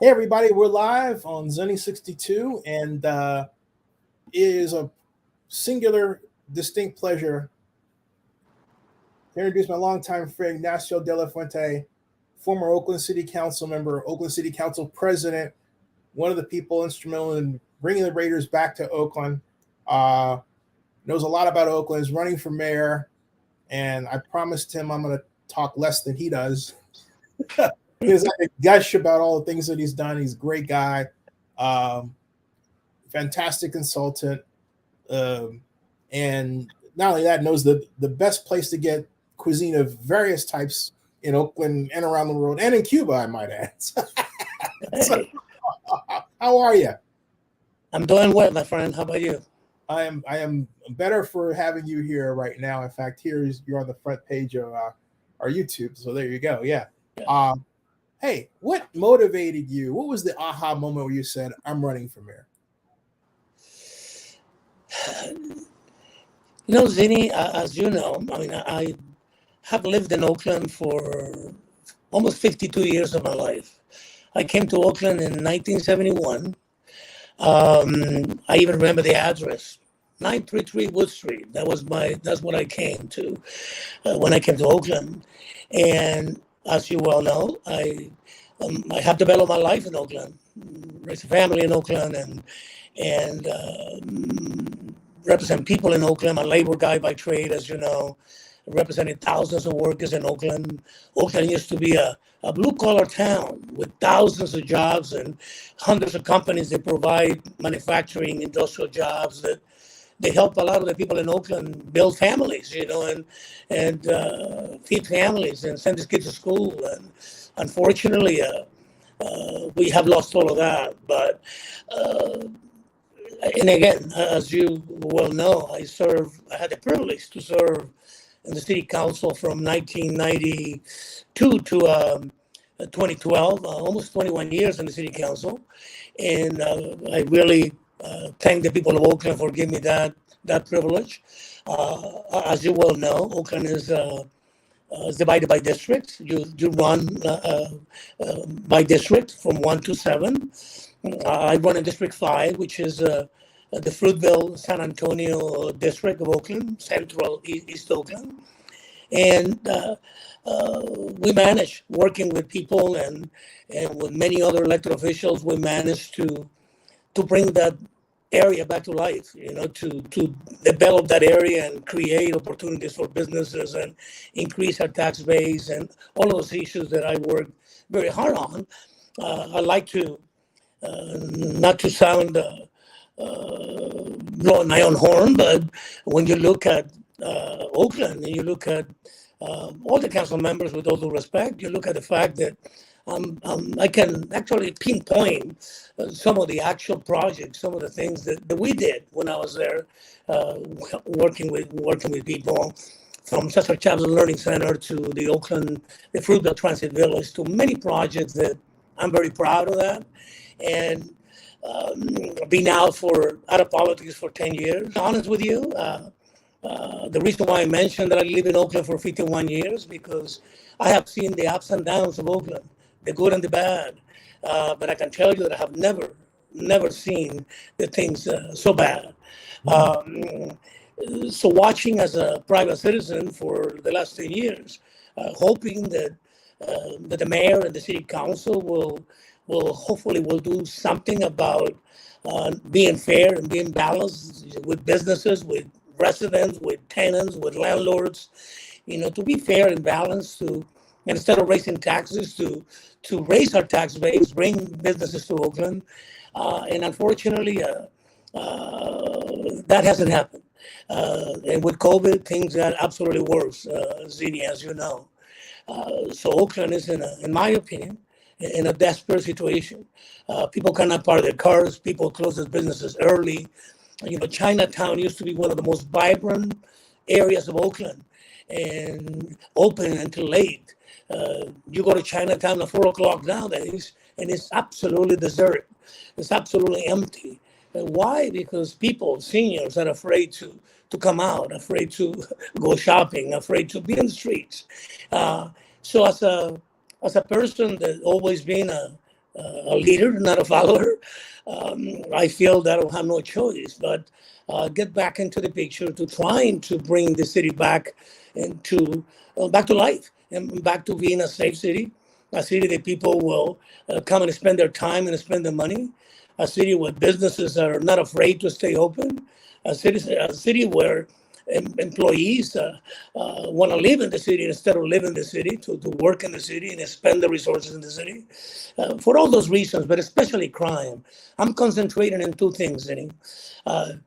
Hey everybody, we're live on Zenny 62, and it is a singular, distinct pleasure to introduce my longtime friend Ignacio de la Fuente, former Oakland City Council member, Oakland City Council president, one of the people instrumental in bringing the Raiders back to Oakland. Knows a lot about Oakland, is running for mayor, and I promised him I'm going to talk less than he does. Because I could gush about all the things that he's done. He's a great guy, fantastic consultant, and not only that, knows the best place to get cuisine of various types in Oakland and around the world, and in Cuba, I might add. So, how are you? I'm doing well, my friend. How about you? I am better for having you here right now. In fact, you're on the front page of our YouTube. So there you go. Yeah. Hey, what motivated you? What was the aha moment where you said, I'm running for mayor? Zinni, as you know, I have lived in Oakland for almost 52 years of my life. I came to Oakland in 1971. I even remember the address, 933 Wood Street. That's what I came to when I came to Oakland. And as you well know, I have developed my life in Oakland, raised a family in Oakland, and represent people in Oakland. I'm a labor guy by trade, as you know, representing thousands of workers in Oakland. Oakland used to be a blue-collar town with thousands of jobs and hundreds of companies that provide manufacturing, industrial jobs that they help a lot of the people in Oakland build families, and feed families and send these kids to school. And unfortunately, we have lost all of that. But and again, as you well know, I had the privilege to serve in the city council from 1992 to 2012, almost 21 years in the city council. And I really thank the people of Oakland for giving me that privilege. As you well know, Oakland is divided by districts. You run by district from 1 to 7. I run in District 5, which is the Fruitville, San Antonio district of Oakland, central East Oakland. And we manage, working with people and with many other elected officials, we managed to bring that area back to life, to develop that area and create opportunities for businesses and increase our tax base and all of those issues that I work very hard on. I like to, not to sound blowing my own horn, but when you look at Oakland and you look at all the council members, with all due respect, you look at the fact that I can actually pinpoint some of the actual projects, some of the things that we did when I was there, working with people, from Untitled Chapter Learning Center to the Fruitville Transit Village, to many projects that I'm very proud of that. And being out of politics for 10 years, honest with you, the reason why I mentioned that I live in Oakland for 51 years, because I have seen the ups and downs of Oakland, the good and the bad. But I can tell you that I have never seen the things so bad. So watching as a private citizen for the last 10 years, hoping that the mayor and the city council will hopefully do something about being fair and being balanced with businesses, with residents, with tenants, with landlords, to be fair and balanced, and instead of raising taxes, to raise our tax base, bring businesses to Oakland. And unfortunately, that hasn't happened. And with COVID, things got absolutely worse, Zinni, as you know. So Oakland is, in my opinion, in a desperate situation. People cannot park their cars. People close their businesses early. Chinatown used to be one of the most vibrant areas of Oakland and open until late. You go to Chinatown at 4 o'clock nowadays, and it's absolutely deserted. It's absolutely empty. Why? Because people, seniors, are afraid to come out, afraid to go shopping, afraid to be in the streets. So as a person that always been a a leader, not a follower. I feel that I don't have no choice but get back into the picture to trying to bring the city back into back to life and back to being a safe city, a city that people will come and spend their time and spend their money, a city where businesses are not afraid to stay open, a city where employees want to live in the city instead of live in the city, to work in the city and spend the resources in the city. For all those reasons, but especially crime. I'm concentrating on two things, Vinny.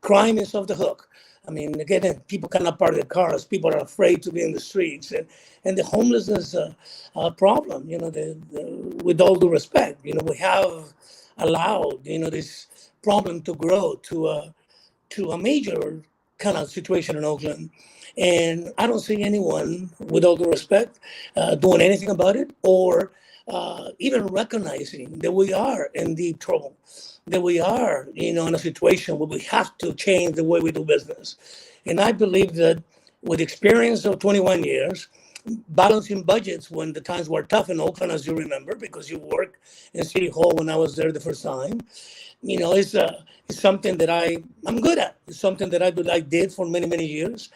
Crime is off the hook. I mean, again, people cannot park their cars. People are afraid to be in the streets. And the homelessness problem, with all due respect, we have allowed, this problem to grow to a major kind of situation in Oakland. And I don't see anyone, with all due respect, doing anything about it or even recognizing that we are in deep trouble, that we are, in a situation where we have to change the way we do business. And I believe that with experience of 21 years, balancing budgets when the times were tough in Oakland, as you remember, because you worked in City Hall when I was there the first time, it's something that I'm good at. It's something that I did for many, many years.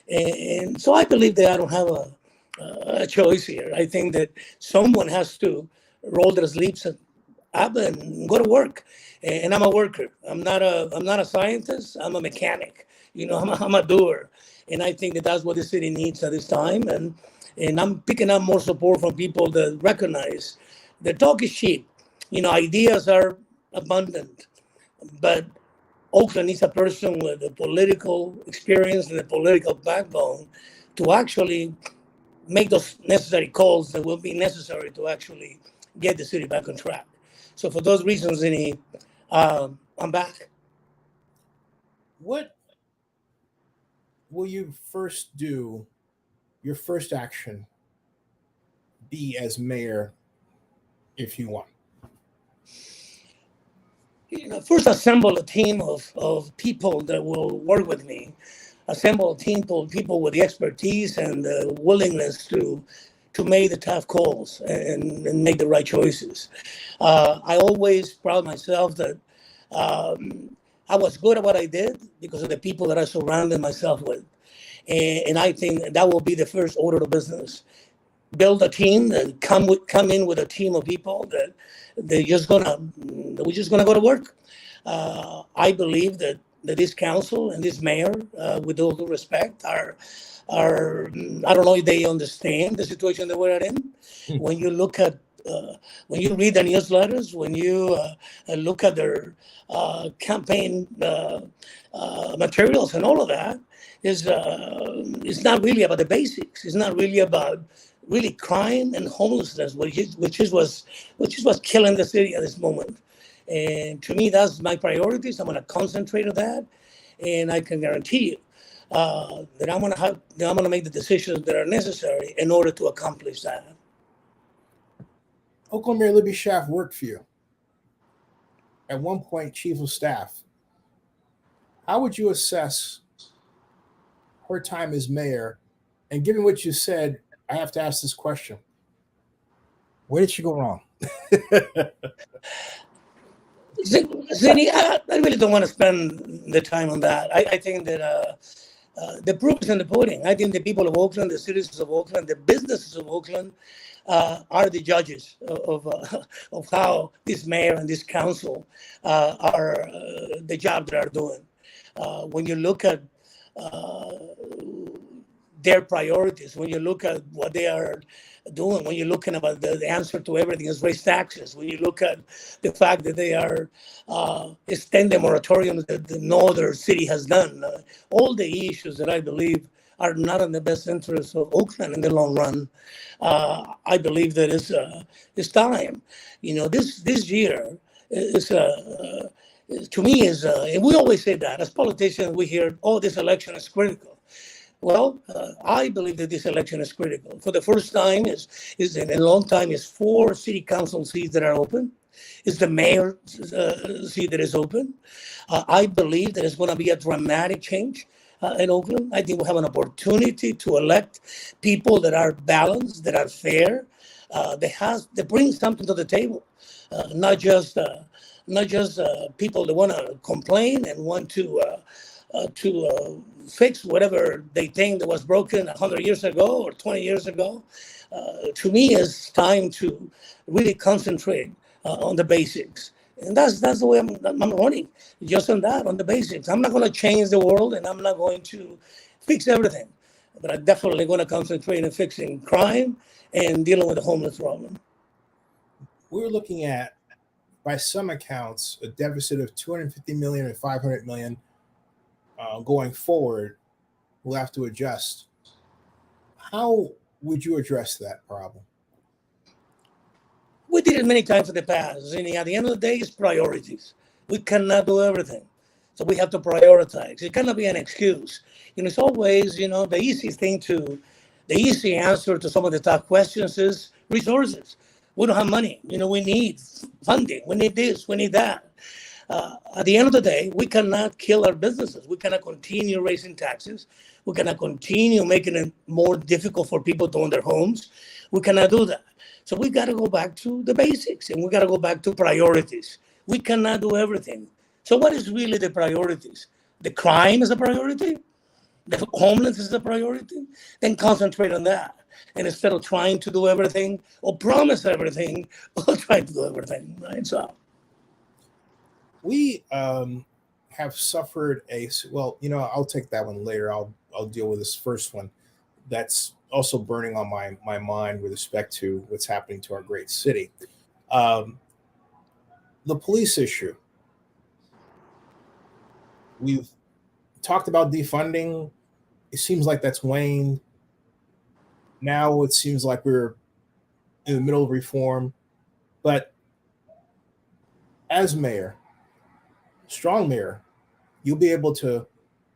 And so I believe that I don't have a choice here. I think that someone has to roll their sleeves up and go to work. And I'm a worker. I'm not a scientist. I'm a mechanic. I'm a doer. And I think that that's what the city needs at this time. And I'm picking up more support from people that recognize the talk is cheap. Ideas are abundant, but Oakland needs a person with the political experience and the political backbone to actually make those necessary calls that will be necessary to actually get the city back on track. So for those reasons, I'm back. What will you first do, your first action be as mayor if you won? First assemble a team of people that will work with me, assemble a team of people with the expertise and the willingness to make the tough calls and make the right choices. I always proud myself that I was good at what I did because of the people that I surrounded myself with. And I think that will be the first order of business. Build a team and come in with a team of people that we're just gonna go to work. I believe that this council and this mayor, with all due respect, are I don't know if they understand the situation that we're in. When you look at when you read the newsletters, when you look at their campaign materials and all of that, it's not really about the basics. It's not really about really crime and homelessness, which is what's killing the city at this moment. And to me, that's my priorities. I'm going to concentrate on that, and I can guarantee you that I'm going to make the decisions that are necessary in order to accomplish that. Oakland Mayor Libby Schaaf worked for you. At one point, chief of staff. How would you assess her time as mayor? And given what you said, I have to ask this question. Where did she go wrong? Zini, I really don't want to spend the time on that. I think that the proof is in the pudding. I think the people of Oakland, the citizens of Oakland, the businesses of Oakland are the judges of how this mayor and this council are the job they are doing. When you look at their priorities, when you look at what they are doing, when you're looking about the answer to everything is raise taxes, when you look at the fact that they are extend the moratorium that no other city has done, all the issues that I believe are not in the best interest of Oakland in the long run, I believe that it's time. This year is to me is, and we always say that as politicians, we hear, oh, this election is critical. Well, I believe that this election is critical. For the first time, is in a long time, is 4 city council seats that are open. Is the mayor seat that is open. I believe that it's going to be a dramatic change in Oakland. I think we have an opportunity to elect people that are balanced, that are fair, They bring something to the table, not just people that want to complain and want to fix whatever they think that was broken 100 years ago or 20 years ago. To me, it's time to really concentrate on the basics. And that's the way I'm running, just on that, on the basics. I'm not going to change the world, and I'm not going to fix everything. But I'm definitely going to concentrate on fixing crime and dealing with the homeless problem. We're looking at, by some accounts, a deficit of 250 million and 500 million going forward. We'll have to adjust. How would you address that problem? We did it many times in the past. And at the end of the day, it's priorities. We cannot do everything. So we have to prioritize. It cannot be an excuse. It's always, the easy answer to some of the tough questions is resources. We don't have money. We need funding. We need this. We need that. At the end of the day, we cannot kill our businesses. We cannot continue raising taxes. We cannot continue making it more difficult for people to own their homes. We cannot do that. So we got to go back to the basics, and we got to go back to priorities. We cannot do everything. So what is really the priorities? The crime is a priority? The homeless is a priority? Then concentrate on that. And instead of trying to do everything or promise everything, or try to do everything, right? So we have suffered I'll take that one later. I'll deal with this first one. That's also burning on my mind with respect to what's happening to our great city. The police issue. We've talked about defunding. It seems like that's waned. Now it seems like we're in the middle of reform. But as mayor, strong mayor, you'll be able to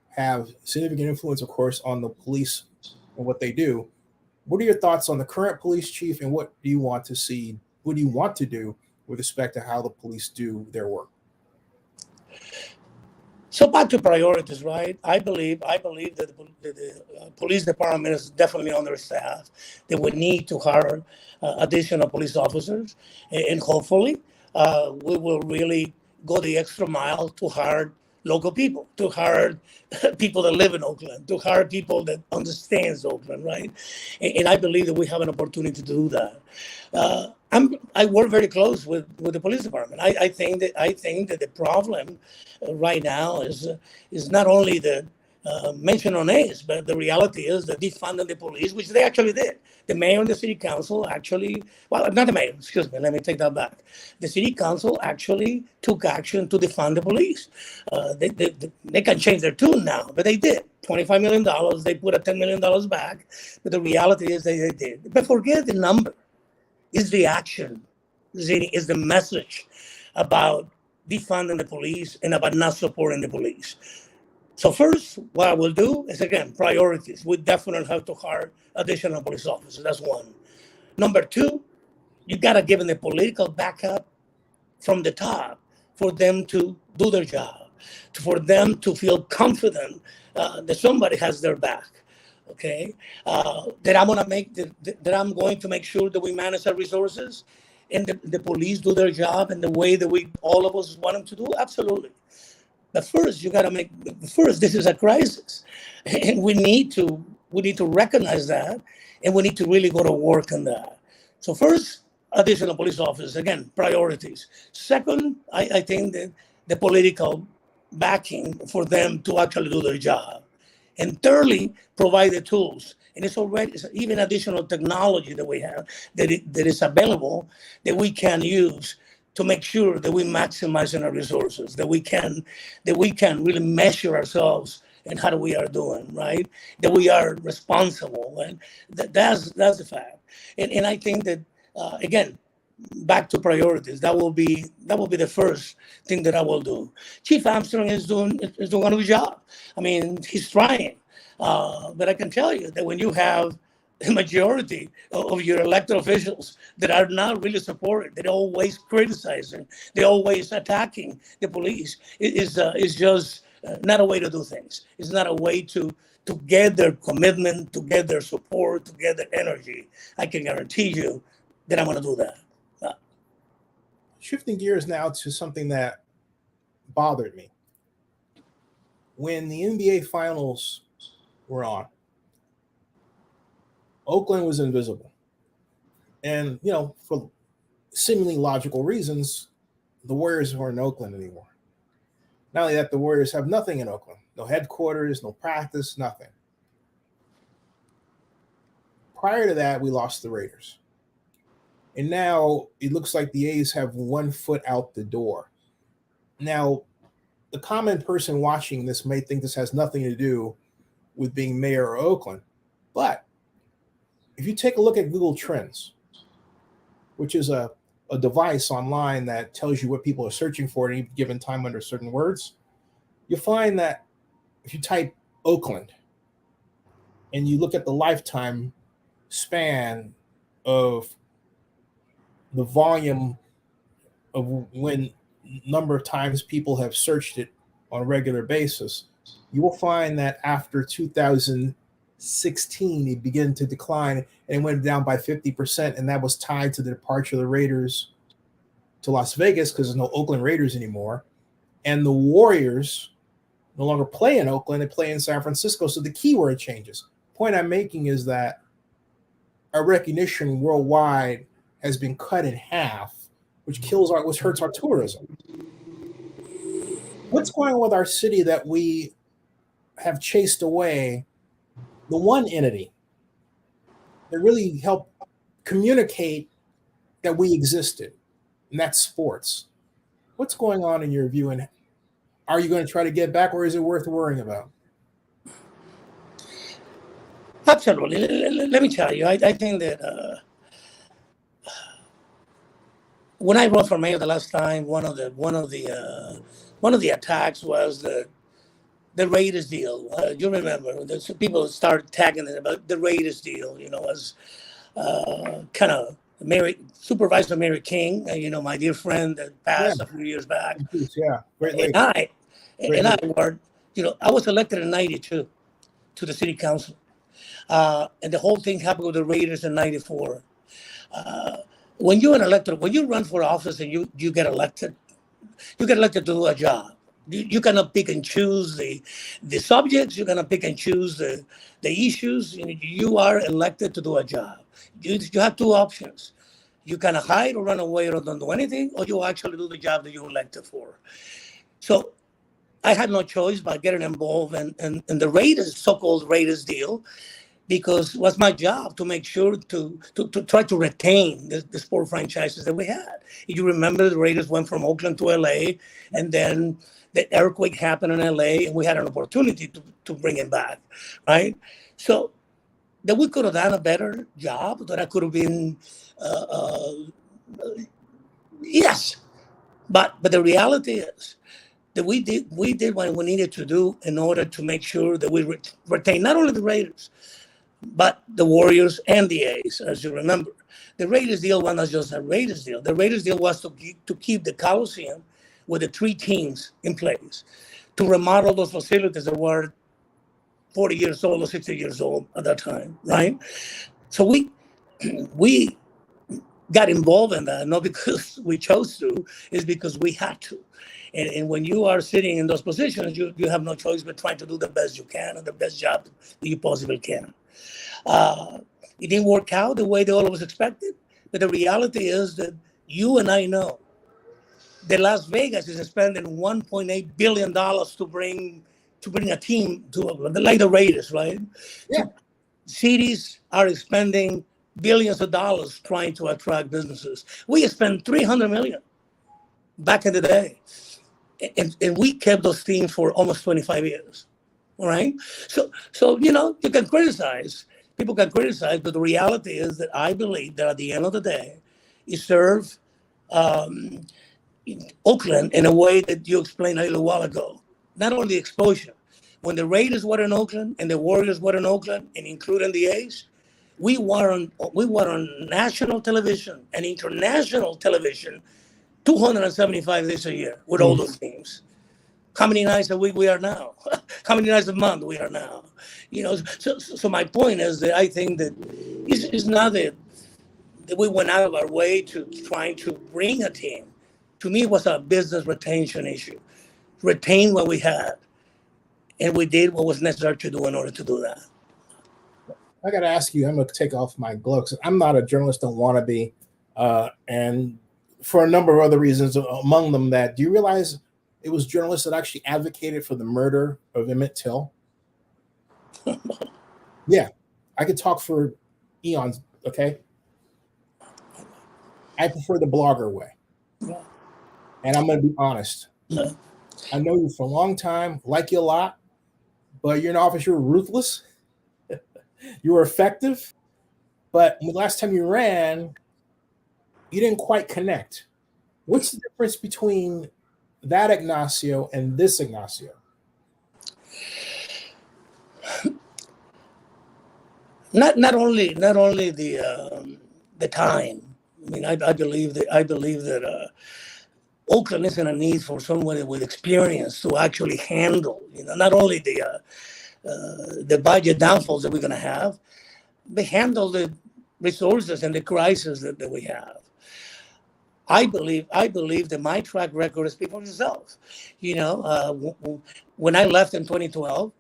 have significant influence, of course, on the police and what they do. What are your thoughts on the current police chief, and what do you want to see? What do you want to do with respect to how the police do their work? So back to priorities, right? I believe that the police department is definitely understaffed. They would need to hire additional police officers, and hopefully we will really go the extra mile to hire local people, to hire people that live in Oakland, to hire people that understands Oakland, right? And I believe that we have an opportunity to do that. I work very close with the police department. I think that the problem right now is not only the mention on names, but the reality is that defunding the police, which they actually did. The mayor and the city council actually, well, not the mayor, excuse me, let me take that back. The city council actually took action to defund the police. They can change their tune now, but they did. $25 million, they put a $10 million back, but the reality is they did. But forget the number. It's the action, is the message about defunding the police and about not supporting the police. So first, what I will do is, again, priorities. We definitely have to hire additional police officers. That's one. Number two, you got to give them the political backup from the top for them to do their job, for them to feel confident that somebody has their back. Okay, that I'm going to make sure that we manage our resources and the police do their job in the way that all of us want them to do. Absolutely. But first, this is a crisis, and we need to recognize that, and we need to really go to work on that. So first, additional police officers, again, priorities. Second, I think that the political backing for them to actually do their job. And thirdly, provide the tools. And it's even additional technology that we have that is available that we can use to make sure that we maximize our resources, that we can really measure ourselves and how we are doing, right? That we are responsible, and that's the fact. And I think that again, back to priorities, that will be the first thing that I will do. Chief Armstrong is doing a good job. I mean, he's trying, but I can tell you that when you have a majority of your elected officials that are not really supported, they're always criticizing, they're always attacking the police, is just not a way to do things. It's not a way to get their commitment, to get their support, to get their energy. I can guarantee you then I'm going to do that. Shifting gears now to something that bothered me. When the NBA Finals were on, Oakland was invisible. And, for seemingly logical reasons, the Warriors weren't in Oakland anymore. Not only that, the Warriors have nothing in Oakland. No headquarters, no practice, nothing. Prior to that, we lost the Raiders. And now it looks like the A's have 1 foot out the door. Now, the common person watching this may think this has nothing to do with being mayor of Oakland. But if you take a look at Google Trends, which is a device online that tells you what people are searching for at any given time under certain words, you'll find that if you type Oakland and you look at the lifetime span of the volume of when number of times people have searched it on a regular basis, you will find that after 2016, it began to decline and it went down by 50%. And that was tied to the departure of the Raiders to Las Vegas because there's no Oakland Raiders anymore. And the Warriors no longer play in Oakland, they play in San Francisco. So the keyword changes. Point I'm making is that our recognition worldwide has been cut in half, which hurts our tourism. What's going on with our city that we have chased away the one entity that really helped communicate that we existed, and that's sports? What's going on in your view, and are you going to try to get back, or is it worth worrying about? Absolutely. Let me tell you, I think that when I wrote for mayor the last time, one of the attacks was the Raiders deal. You remember, people started tagging it about the Raiders deal. As kind of Supervisor Mary King, my dear friend that passed a few years back. Yeah, great lady. I was elected in '92 to the city council, and the whole thing happened with the Raiders in '94. When you run for office and you get elected to do a job. You cannot pick and choose the subjects. You cannot pick and choose the issues. You are elected to do a job. You have two options. You can hide or run away or don't do anything, or you actually do the job that you're elected for. So I had no choice but getting involved in the Raiders, so-called Raiders deal, because it was my job to make sure to try to retain the sport franchises that we had. You remember the Raiders went from Oakland to LA, and then the earthquake happened in LA, and we had an opportunity to bring it back, right? So that we could have done a better job, that I could have been, yes. But the reality is that we did what we needed to do in order to make sure that we retain not only the Raiders, but the Warriors and the A's, as you remember. The Raiders deal was not just a Raiders deal. The Raiders deal was to keep the Coliseum with the three teams in place, to remodel those facilities that were 40 years old or 60 years old at that time, right? So we got involved in that, not because we chose to, it's because we had to. And when you are sitting in those positions, you have no choice but trying to do the best you can and the best job that you possibly can. It didn't work out the way that all of us expected, but the reality is that you and I know that Las Vegas is spending $1.8 billion to bring a team to like the Raiders, right? Yeah. Cities are spending billions of dollars trying to attract businesses. We spent $300 million back in the day, and we kept those teams for almost 25 years. All right. So you can criticize. People can criticize, but the reality is that I believe that at the end of the day, it served Oakland in a way that you explained a little while ago. Not only exposure. When the Raiders were in Oakland and the Warriors were in Oakland, and including the A's, we were on national television and international television 275 days a year with all those teams. How many nights a week we are now? How many nights a month we are now? So my point is that I think that it's not that that we went out of our way to trying to bring a team. To me, it was a business retention issue. Retain what we had, and we did what was necessary to do in order to do that. I got to ask you, I'm going to take off my gloves. I'm not a journalist, don't want to be, and for a number of other reasons, among them that, do you realize it was journalists that actually advocated for the murder of Emmett Till? Yeah, I could talk for eons, okay? I prefer the blogger way. Yeah. And I'm going to be honest. Yeah. I know you for a long time, like you a lot, but you're in office, you're ruthless. You were effective, but the last time you ran, you didn't quite connect. What's the difference between that Ignacio and this Ignacio? Not only the time. I mean, I believe that Oakland is in a need for someone with experience to actually handle, not only the budget downfalls that we're going to have, but handle the resources and the crisis that we have. I believe that my track record speaks for itself. When I left in 2012,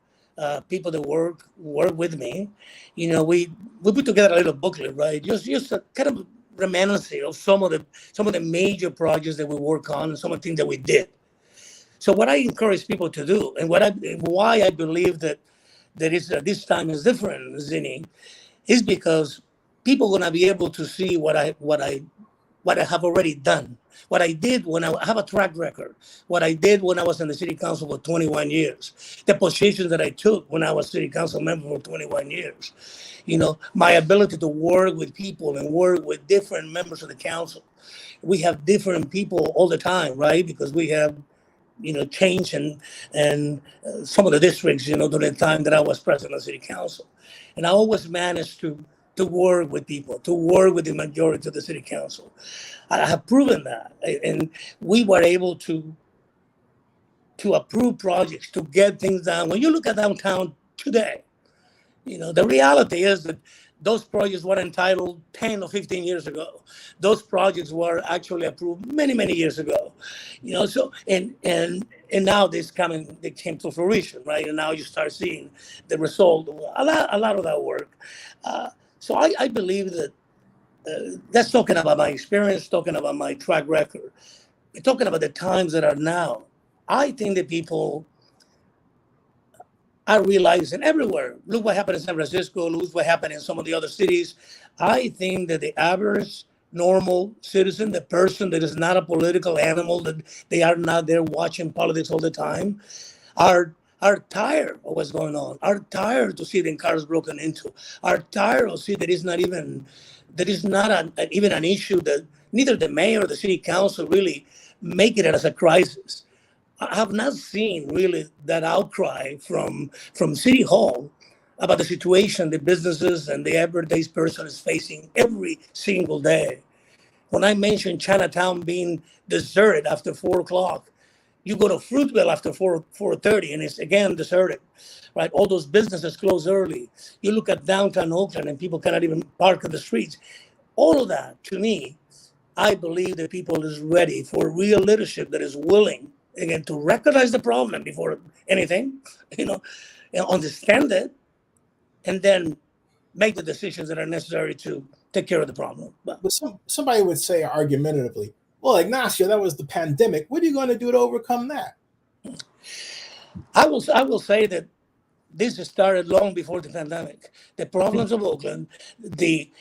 people that work with me, we put together a little booklet, right? Just a kind of reminiscence of some of the major projects that we work on and some of the things that we did. So what I encourage people to do, and why I believe that this time is different, Zinni, is because people are going to be able to see what I have already done, what I did when I have a track record, what I did when I was in the city council for 21 years, the positions that I took when I was city council member for 21 years, my ability to work with people and work with different members of the council. We have different people all the time, right? Because we have, change and some of the districts, during the time that I was president of the city council. And I always managed to work with people, to work with the majority of the city council. I have proven that. And we were able to approve projects, to get things done. When you look at downtown today, the reality is that those projects were entitled 10 or 15 years ago. Those projects were actually approved many, many years ago. So and now they came to fruition, right? And now you start seeing the result of a lot of that work. So I believe that that's talking about my experience, talking about my track record, talking about the times that are now. I think that people are realizing everywhere. Look what happened in San Francisco. Look what happened in some of the other cities. I think that the average normal citizen, the person that is not a political animal, that they are not there watching politics all the time, are tired of what's going on, are tired to see the cars broken into, are tired to see that it's not even an issue that neither the mayor or the city council really make it as a crisis. I have not seen really that outcry from City Hall about the situation the businesses and the everyday person is facing every single day. When I mentioned Chinatown being deserted after 4 o'clock, you go to Fruitville after 4:30 and it's again deserted, right? All those businesses close early. You look at downtown Oakland and people cannot even park in the streets. All of that, to me, I believe that people is ready for real leadership that is willing, again, to recognize the problem before anything, understand it, and then make the decisions that are necessary to take care of the problem. But somebody would say argumentatively, well, Ignacio, that was the pandemic. What are you going to do to overcome that? I will say that this started long before the pandemic. The problems of Oakland, the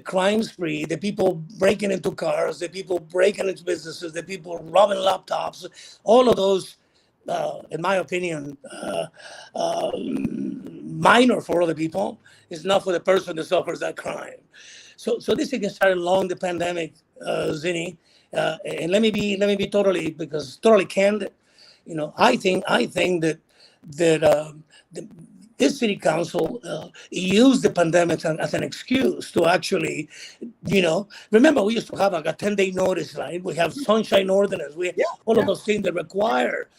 crime spree, the people breaking into cars, the people breaking into businesses, the people robbing laptops, all of those, in my opinion, minor for other people, is not for the person that suffers that crime. So this thing started long the pandemic, Zinni, and let me be totally candid. I think that his city council used the pandemic as an excuse to actually, remember we used to have like a 10-day notice, right? We have sunshine ordinance. We all of those things that require,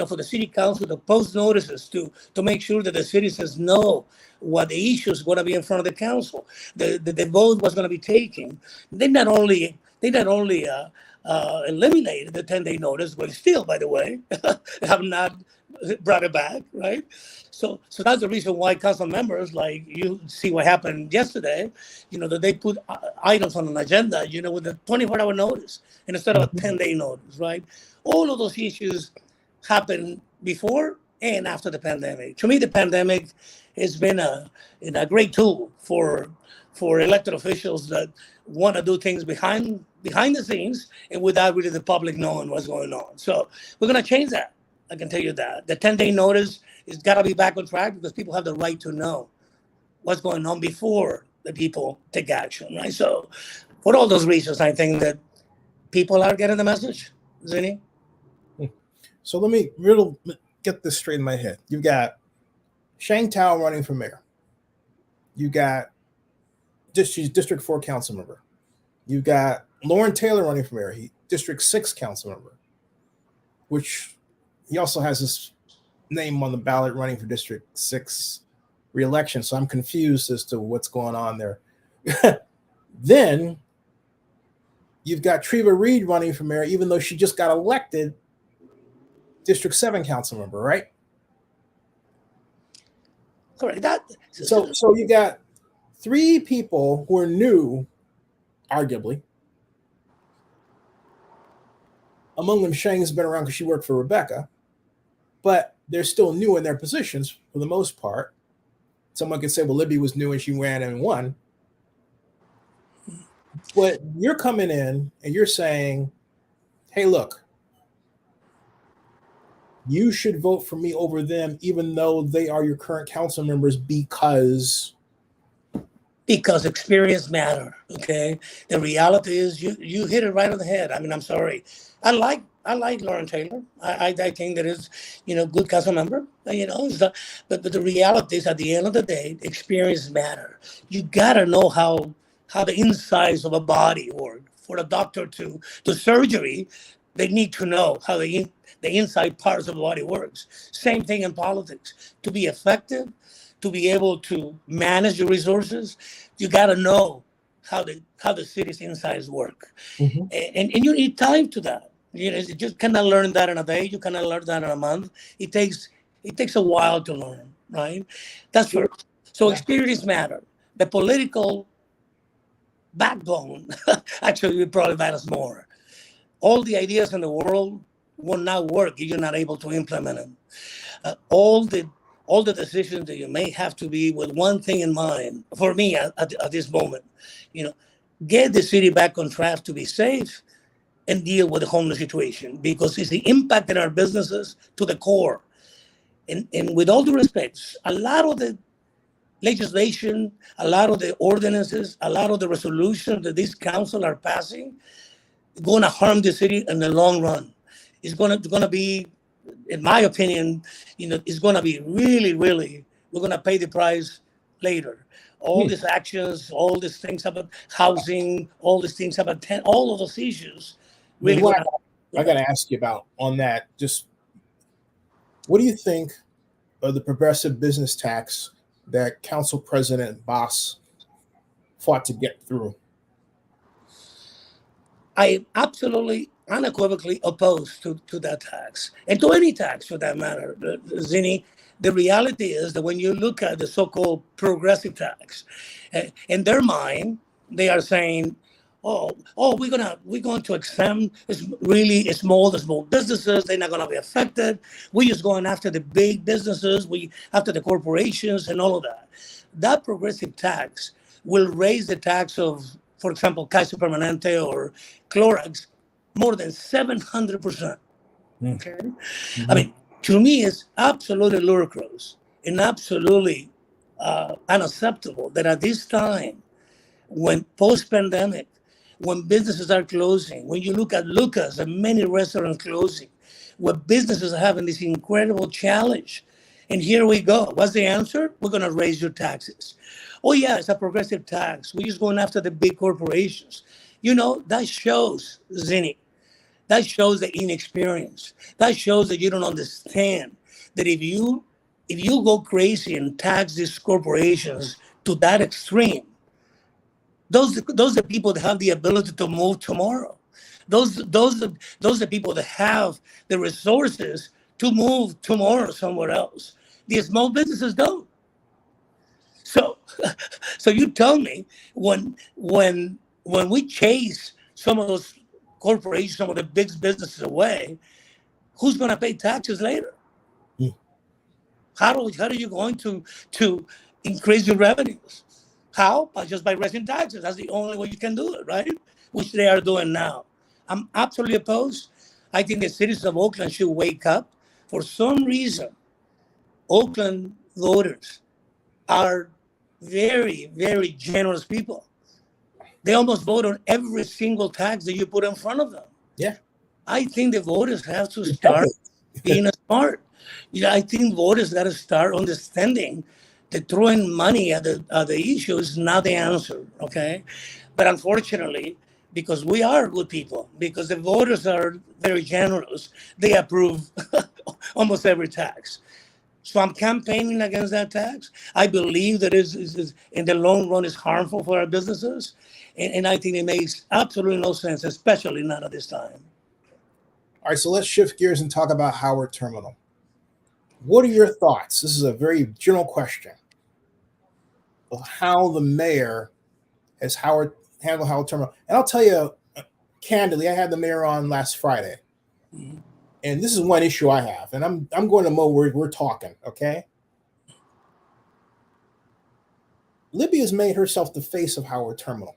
for the city council to post notices to make sure that the citizens know what the issue is going to be in front of the council. The vote was going to be taken. They not only eliminated the 10-day notice, but still, by the way, have not brought it back, right? So that's the reason why council members, like you see what happened yesterday, that they put items on an agenda, with a 24-hour notice instead of a 10-day notice, right? All of those issues happened before and after the pandemic. To me, the pandemic has been a great tool for elected officials that want to do things behind the scenes and without really the public knowing what's going on. So we're going to change that. I can tell you that. The 10-day notice has got to be back on track because people have the right to know what's going on before the people take action, right? So for all those reasons, I think that people are getting the message. Zinni? So let me get this straight in my head. You've got Shang Tao running for mayor. You got she's District 4 council member. You've got Lauren Taylor running for mayor. District 6 council member, which he also has his name on the ballot running for District 6 re-election. So I'm confused as to what's going on there. Then you've got Treva Reed running for mayor, even though she just got elected District 7 council member, right? Correct. So you got 3 people who are new, arguably. Among them, Shang's been around because she worked for Rebecca, but they're still new in their positions for the most part. Someone could say, well, Libby was new and she ran and won. But you're coming in and you're saying, hey, look, you should vote for me over them, even though they are your current council members, because experience matter. Okay, the reality is you hit it right on the head. I mean, I'm sorry. I like Lauren Taylor. I think that is good council member. But the reality is, at the end of the day, experience matter. You gotta know how the insides of a body work. For a doctor to surgery, they need to know how the inside parts of the body works. Same thing in politics. To be effective, to be able to manage your resources, you got to know how the city's insides work. Mm-hmm. And you need time to that. You just cannot learn that in a day. You cannot learn that in a month. It takes a while to learn, right? That's first. So experience matter. The political backbone actually probably matters more. All the ideas in the world will not work if you're not able to implement them. All the decisions that you may have to be with one thing in mind. For me, at this moment, get the city back on track to be safe and deal with the homeless situation, because it's the impact in our businesses to the core. And with all due respect, a lot of the legislation, a lot of the ordinances, a lot of the resolutions that this council are passing, going to harm the city in the long run. It's going to be, in my opinion, it's going to be really, really, we're going to pay the price later. All these actions, all these things about housing, all these things about all of those issues. Really, I got to ask you about on that. Just what do you think of the progressive business tax that Council President Boss fought to get through? I am absolutely unequivocally opposed to that tax, and to any tax for that matter, Zinni. The reality is that when you look at the so-called progressive tax, in their mind, they are saying, we're going to exempt really small businesses. They're not going to be affected. We're just going after the big businesses. After the corporations and all of that. That progressive tax will raise the tax of, for example, Kaiser Permanente or Clorox more than 700%. Okay, I mean, to me, it's absolutely ludicrous and absolutely unacceptable that at this time, when post-pandemic, when businesses are closing, when you look at Lucas and many restaurants closing, where businesses are having this incredible challenge, And here we go. What's the answer? We're going to raise your taxes. Oh, yeah, it's a progressive tax. We're just going after the big corporations. That shows, Zinni, that shows the inexperience. That shows that you don't understand that if you go crazy and tax these corporations to that extreme, those are people that have the ability to move tomorrow. Those are people that have the resources to move tomorrow somewhere else. The small businesses don't. So you tell me when we chase some of those corporations, some of the big businesses away, who's going to pay taxes later? How are you going to increase your revenues? How? Just by raising taxes. That's the only way you can do it, right? Which they are doing now. I'm absolutely opposed. I think the citizens of Oakland should wake up. For some reason, Oakland voters are very, very generous people. They almost vote on every single tax that you put in front of them. Yeah. I think the voters have to start being smart. I think voters got to start understanding that throwing money at the issue is not the answer, okay? But unfortunately, because we are good people, because the voters are very generous, they approve almost every tax. So I'm campaigning against that tax. I believe that is in the long run is harmful for our businesses. And I think it makes absolutely no sense, especially not at this time. All right, so let's shift gears and talk about Howard Terminal. What are your thoughts? This is a very general question of how the mayor has handled Howard Terminal. And I'll tell you candidly, I had the mayor on last Friday. Mm-hmm. And this is one issue I have. And I'm going to Mo where we're talking, okay? Libby has made herself the face of Howard Terminal.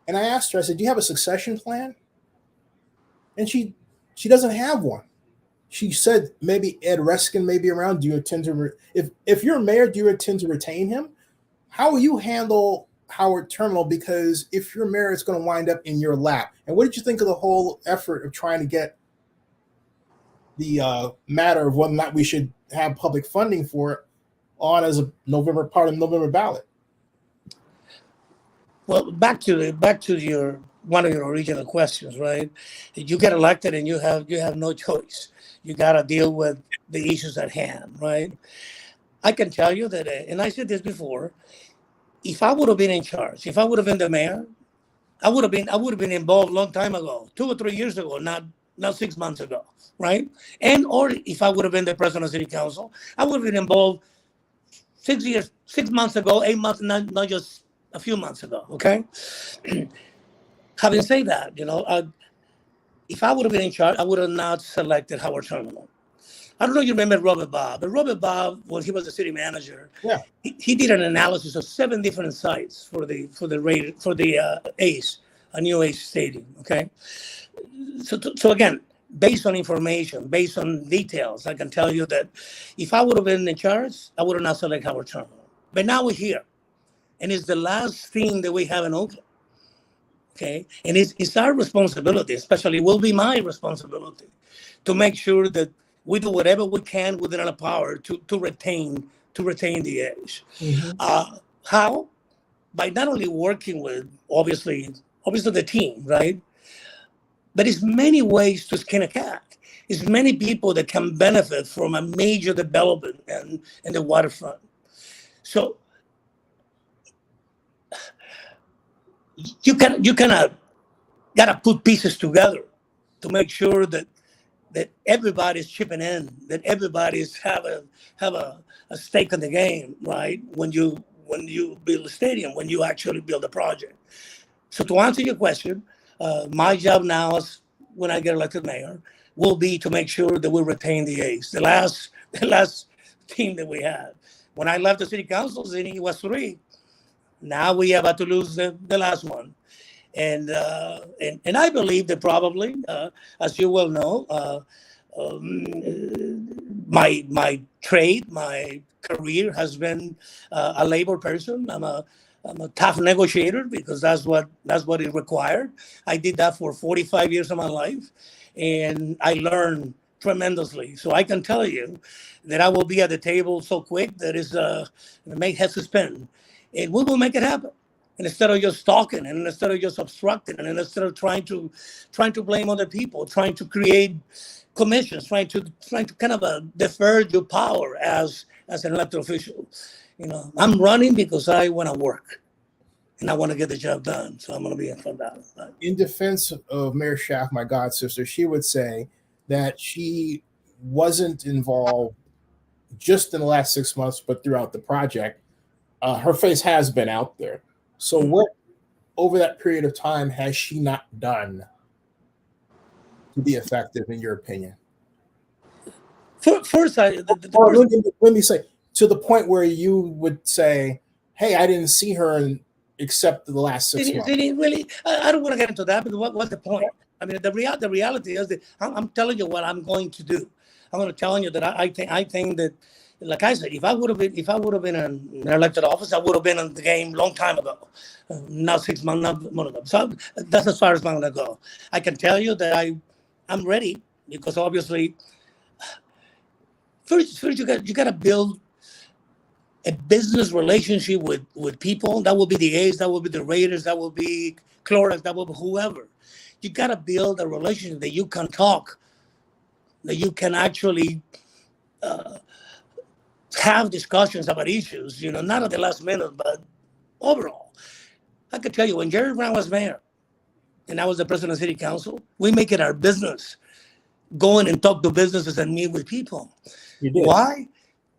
And I asked her, I said, do you have a succession plan? And she doesn't have one. She said maybe Ed Reskin may be around. Do you intend to, if you're mayor, do you intend to retain him? How will you handle Howard Terminal? Because if you're mayor, it's going to wind up in your lap. And what did you think of the whole effort of trying to get the matter of whether or not we should have public funding for it on as a part of the November ballot? Well, back to your one of your original questions, right? You get elected and you have no choice. You got to deal with the issues at hand, right? I can tell you that, and I said this before, if I would have been in charge, if I would have been the mayor, I would have been involved a long time ago, 2 or 3 years ago, not 6 months ago, right? Or if I would have been the president of city council, I would have been involved 6 months ago, 8 months, not just a few months ago, okay? Having said that, if I would have been in charge, I would have not selected Howard Terminal. I don't know if you remember Robert Bob, but Robert Bob, when he was the city manager, he did an analysis of 7 different sites for the Ace, a new Ace stadium. Okay, so again, based on information, based on details, I can tell you that if I would have been in charge, I would have not selected Howard Terminal. But now we're here, and it's the last thing that we have in Oakland. Okay, and it's our responsibility, especially will be my responsibility, to make sure that we do whatever we can within our power to retain the A's. Mm-hmm. How? By not only working with obviously the team, right? But it's many ways to skin a cat. It's many people that can benefit from a major development in the waterfront. So you kind of gotta put pieces together to make sure that everybody's chipping in, that everybody's have a stake in the game, right? When you build a stadium, when you actually build a project. So to answer your question, my job now is, when I get elected mayor, will be to make sure that we retain the A's. The last team that we had. When I left the city council, it was 3. Now we are about to lose the last one. And I believe that probably, as you well know, my trade, my career has been a labor person. I'm a tough negotiator because that's what it required. I did that for 45 years of my life, and I learned tremendously. So I can tell you that I will be at the table so quick that it's make heads to spin. And we will make it happen. And instead of just talking, and instead of just obstructing, and instead of trying to blame other people, trying to create commissions, trying to kind of defer your power as an elected official. I'm running because I want to work and I want to get the job done. So I'm going to be in front of that. In defense of Mayor Schaaf, my god sister, she would say that she wasn't involved just in the last 6 months, but throughout the project. Her face has been out there. So what over that period of time has she not done to be effective, in your opinion? First, let me say, to the point where you would say, hey, I didn't see her except the last 6 months. Really, I don't want to get into that, because what's the point? I mean, the reality is that I'm telling you what I'm going to do. I'm going to tell you that I think that, like I said, if I would have been in an elected office, I would have been in the game long time ago. Not 6 months, not one of them. So that's as far as I'm going to go. I can tell you that I'm ready, because obviously, first you got to build a business relationship with people. That will be the A's, that will be the Raiders, that will be Clorox, that will be whoever. You got to build a relationship that you can talk, that you can actually have discussions about issues, not at the last minute, but overall. I could tell you, when Jerry Brown was mayor and I was the president of the city council, we make it our business go in and talk to businesses and meet with people. You did. Why?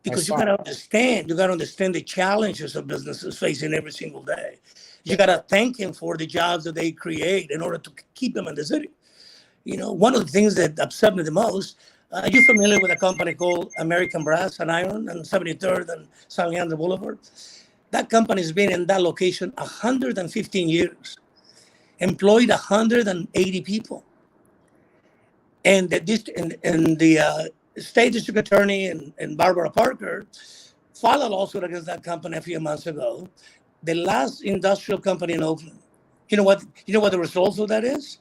Because you got to understand the challenges of businesses facing every single day. You got to thank them for the jobs that they create in order to keep them in the city. One of the things that upset me the most, are you familiar with a company called American Brass and Iron on 73rd and San Leandro Boulevard? That company has been in that location 115 years, employed 180 people. And the state district attorney and Barbara Parker filed a lawsuit against that company a few months ago, the last industrial company in Oakland. You know what the result of that is?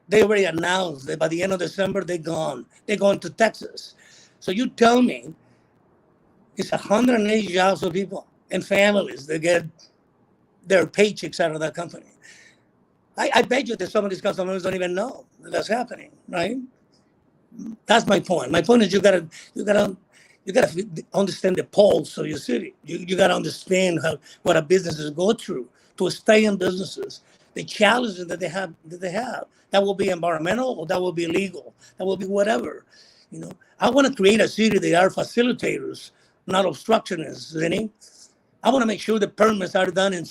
They already announced that by the end of December, they're gone. They're going to Texas. So you tell me it's 180 jobs for people and families that get their paychecks out of that company. I bet you that some of these council members don't even know that's happening, right? That's my point. My point is you gotta understand the pulse of your city. You gotta understand what our businesses go through to stay in businesses, the challenges that they have. That will be environmental, or that will be legal, that will be whatever. I want to create a city that are facilitators, not obstructionists. I want to make sure the permits are done in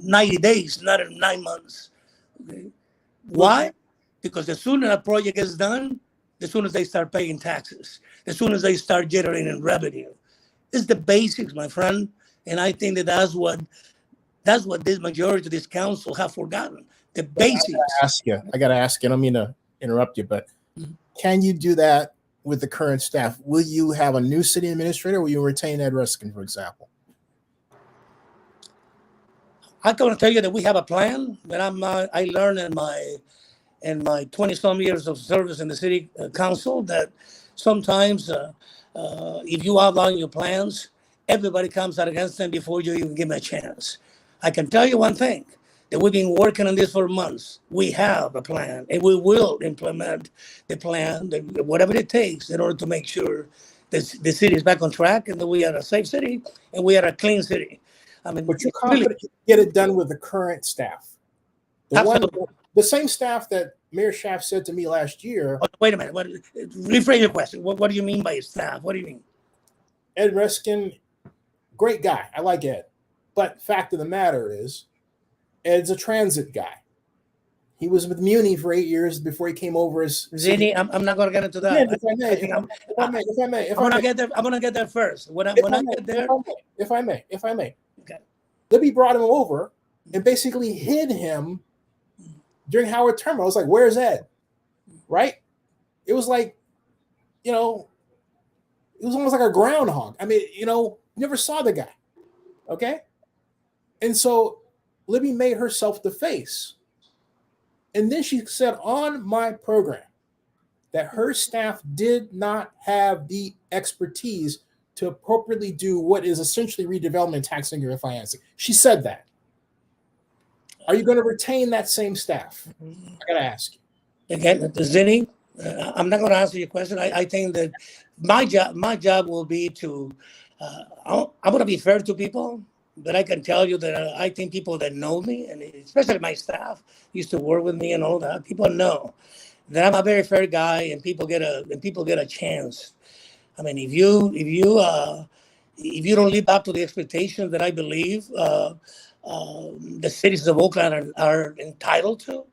90 days, not in 9 months. Okay? Why? Because the sooner a project is done, the sooner they start paying taxes, the sooner they start generating revenue. It's the basics, my friend. And I think that's what this majority of this council have forgotten. The basics. I got to ask you, I don't mean to interrupt you, but can you do that with the current staff? Will you have a new city administrator, or will you retain Ed Ruskin, for example? I can tell you that we have a plan that I learned in my 20-some years of service in the city council, that sometimes if you outline your plans, everybody comes out against them before you even give them a chance. I can tell you one thing, that we've been working on this for months. We have a plan, and we will implement the plan, whatever it takes, in order to make sure that the city is back on track, and that we are a safe city, and we are a clean city. I mean, but you're confident you get it done with the current staff. The same staff that Mayor Schaaf said to me last year. Oh, wait a minute. Rephrase your question. What do you mean by staff? What do you mean? Ed Ruskin, great guy. I like Ed. But fact of the matter is, Ed's a transit guy. He was with Muni for 8 years before he came over as. Zini, I'm not going to get into that. Yeah, if I may. I'm going to get there first. If I may. Okay. Libby brought him over and basically hid him during Howard term. I was like, where's Ed? Right? It was like, it was almost like a groundhog. I mean, never saw the guy. Okay? And so Libby made herself the face. And then she said on my program, that her staff did not have the expertise to appropriately do what is essentially redevelopment tax singular financing. She said that. Are you going to retain that same staff? I got to ask you. Again, Zinni, I'm not going to answer your question. I think that my job will be to, I'm going to be fair to people, but I can tell you that I think people that know me, and especially my staff, used to work with me and all that, people know that I'm a very fair guy, and people get a chance. I mean, if you don't live up to the expectations that I believe the citizens of Oakland are entitled to,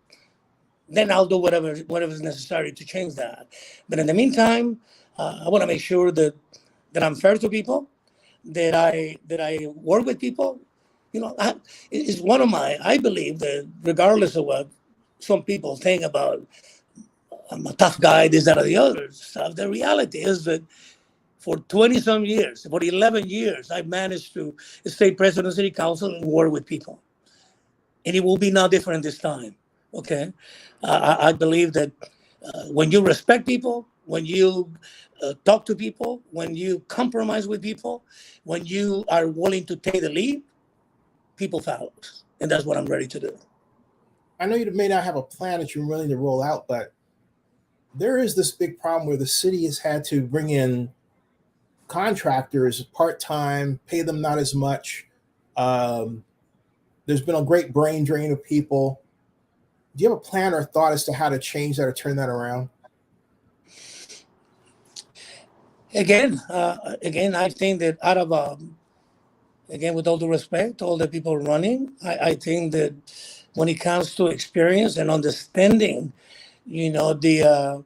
then I'll do whatever is necessary to change that. But in the meantime, I want to make sure that I'm fair to people, that I work with people. You know, it's one of I believe that regardless of what some people think about, I'm a tough guy, this, that, or the other stuff, the reality is that for 20 some years, for 11 years, I've managed to stay president of the city council and work with people. And it will be no different this time. Okay. I believe that when you respect people, when you talk to people, when you compromise with people, when you are willing to take the lead, people follow. And that's what I'm ready to do. I know you may not have a plan that you're willing to roll out, but there is this big problem where the city has had to bring in contractors part-time, pay them not as much. There's been a great brain drain of people. Do you have a plan or thought as to how to change that or turn that around? Again, I think that out of, again, with all due respect to all the people running, I think that when it comes to experience and understanding, you know, the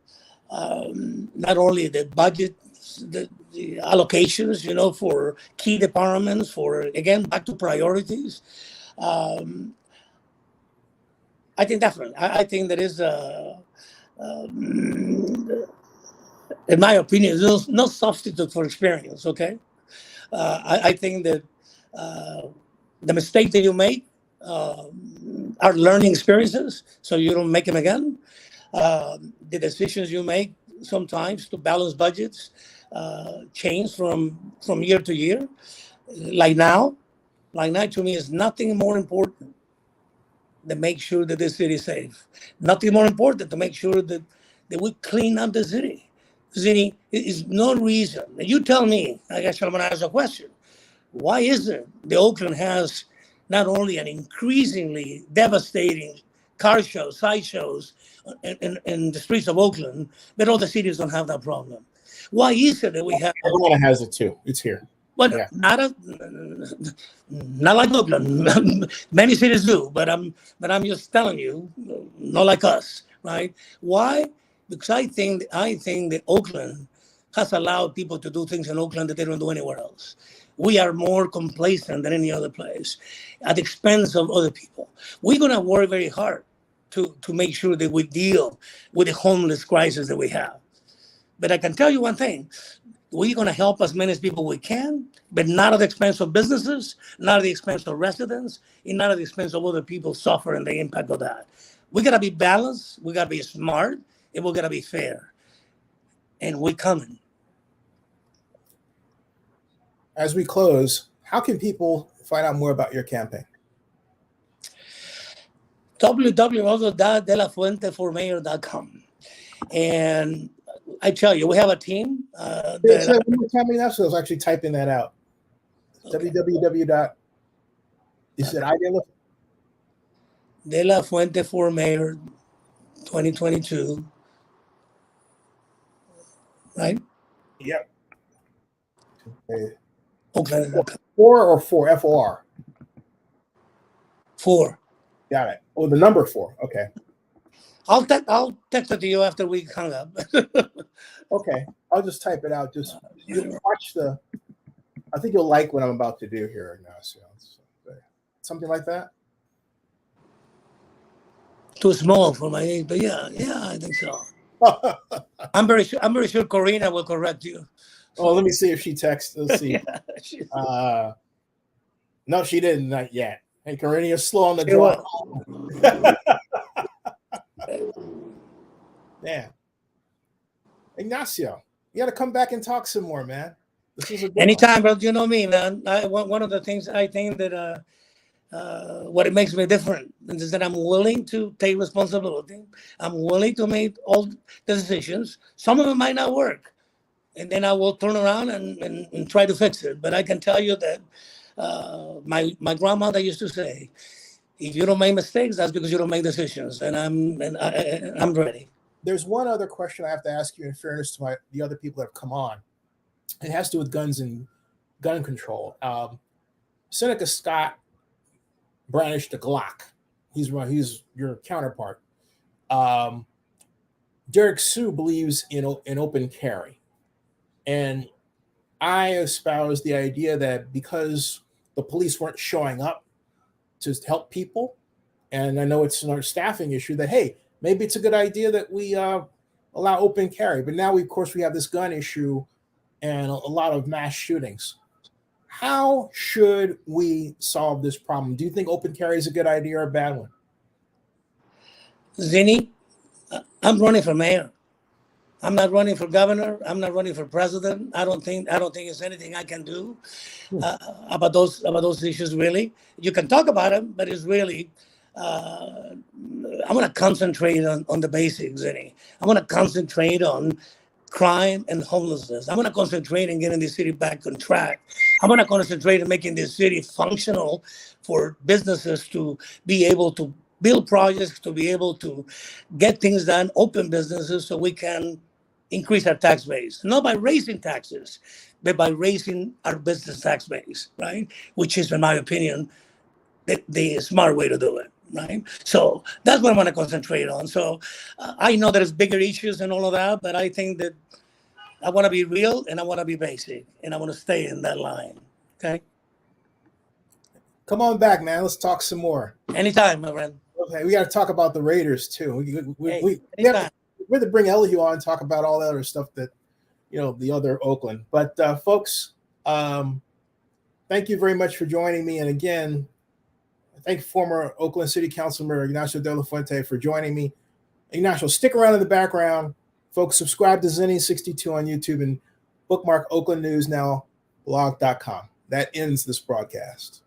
not only the budget, the allocations, you know, for key departments, for, again, back to priorities. I think definitely. I think there is in my opinion, there's no substitute for experience. Okay, I think that the mistakes that you make are learning experiences, so you don't make them again. The decisions you make sometimes to balance budgets change from year to year. Like now, to me is nothing more important to make sure that the city is safe. Nothing more important to make sure that we clean up the city. City is no reason. You tell me, I guess I'm going to ask a question. Why is it that Oakland has not only an increasingly devastating car shows, sideshows in the streets of Oakland, but all the cities don't have that problem? Why is it that we have... Everyone has it too. It's here. But yeah. not like Oakland. Many cities do, but I'm just telling you, not like us, right? Why? Because I think that Oakland has allowed people to do things in Oakland that they don't do anywhere else. We are more complacent than any other place, at the expense of other people. We're gonna work very hard to make sure that we deal with the homeless crisis that we have. But I can tell you one thing. We're going to help as many people we can, but not at the expense of businesses, not at the expense of residents, and not at the expense of other people suffering the impact of that. We got to be balanced, we got to be smart, and we got to be fair. And we're coming. As we close, how can people find out more about your campaign? www.delafuenteformayor.com. And I tell you, we have a team. I was actually typing that out. Okay. www. You said De La Fuente for Mayor 2022. Right? Yep. Okay. Oakland. 4 or 4? FOR? 4. Got it. Oh, the number 4. Okay. I'll text it to you after we hung up. Okay, I'll just type it out. Just watch I think you'll like what I'm about to do here, Ignacio. Something like that. Too small for my age, but yeah, I think so. I'm very sure Corina will correct you. So, let me see if she texts. Let's see. Yeah, no, she didn't. Not yet. Hey, Corina, you're slow on the draw. Yeah. Ignacio, you got to come back and talk some more, man. This is a good one. Anytime, bro. You know me, man. One of the things I think that what it makes me different is that I'm willing to take responsibility. I'm willing to make all the decisions. Some of them might not work, and then I will turn around and try to fix it. But I can tell you that my grandmother used to say, "If you don't make mistakes, that's because you don't make decisions." And I'm ready. There's one other question I have to ask you in fairness to the other people that have come on. It has to do with guns and gun control. Seneca Scott brandished a Glock. He's your counterpart. Derek Sue believes in open carry. And I espouse the idea that because the police weren't showing up to help people, and I know it's another staffing issue, that, hey, maybe it's a good idea that we allow open carry. But now, of course, we have this gun issue and a lot of mass shootings. How should we solve this problem? Do you think open carry is a good idea or a bad one? Zinni, I'm running for mayor. I'm not running for governor. I'm not running for president. I don't think there's anything I can do about those issues. Really, you can talk about them, but it's really I'm going to concentrate on the basics. Zinni. I'm going to concentrate on crime and homelessness. I'm going to concentrate on getting the city back on track. I'm going to concentrate on making this city functional for businesses to be able to build projects, to be able to get things done, open businesses, so we can increase our tax base. Not by raising taxes, but by raising our business tax base, right? Which is, in my opinion, the smart way to do it. Right. So that's what I'm going to concentrate on. So I know there's bigger issues and all of that, but I think that I want to be real and I want to be basic and I want to stay in that line. Okay. Come on back, man. Let's talk some more. Anytime, my friend. Okay. We got to talk about the Raiders too. We have to bring Elihu on and talk about all the other stuff that, the other Oakland. But folks, thank you very much for joining me. And again, thank former Oakland City Councilmember Ignacio de la Fuente for joining me. Ignacio, stick around in the background. Folks, subscribe to Zinni62 on YouTube and bookmark oaklandnewsnowblog.com. That ends this broadcast.